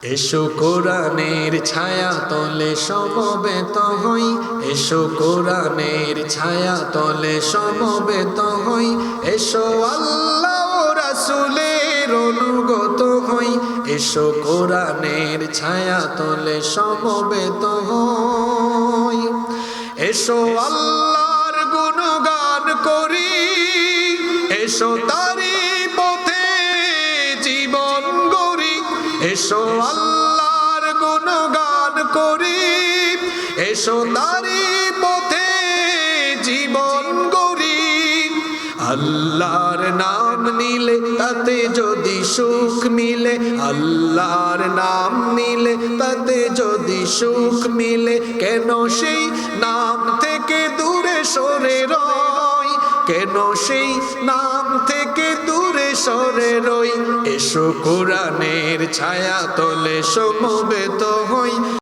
এসো কোরআনের ছায়া তলে সমবেত হই, এসো কোরআনের ছায়া তলে সমবেত হই, এসো আল্লাহ ও রাসূলের অনুগত হই, এসো কোরআনের ছায়া তলে সমবেত হই, এসো আল্লাহর গুণগান করি, এসো তারি পথে জীবন গড়ি, এসো আল্লাহর গুণগান করি, এসো তারি পথে জীবন গড়ি। আল্লাহর নাম নিলে তাতে যদি সুখ মিলে, আল্লাহর নাম নিলে তাতে যদি সুখ মিলে, কেন সেই নাম থেকে দূরে সরে রই, কেন সেই নাম থেকে দূরে সরে রই। এসো কোরআনের ছায়া তলে সমবেত হই।